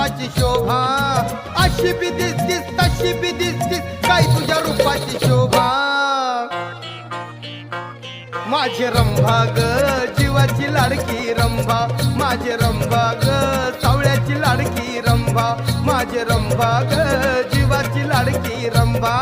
रूपाची शोभा, अशी बी दिसतीस तशी बी दिसतीस, काय तुझ्या रूपाची शोभा. माझे रंभा ग जीवाची लाडकी रंभा, माझे रंभा ग सावळ्याची लाडकी रंभा, माझे रंभा ग जीवाची लाडकी रंभा.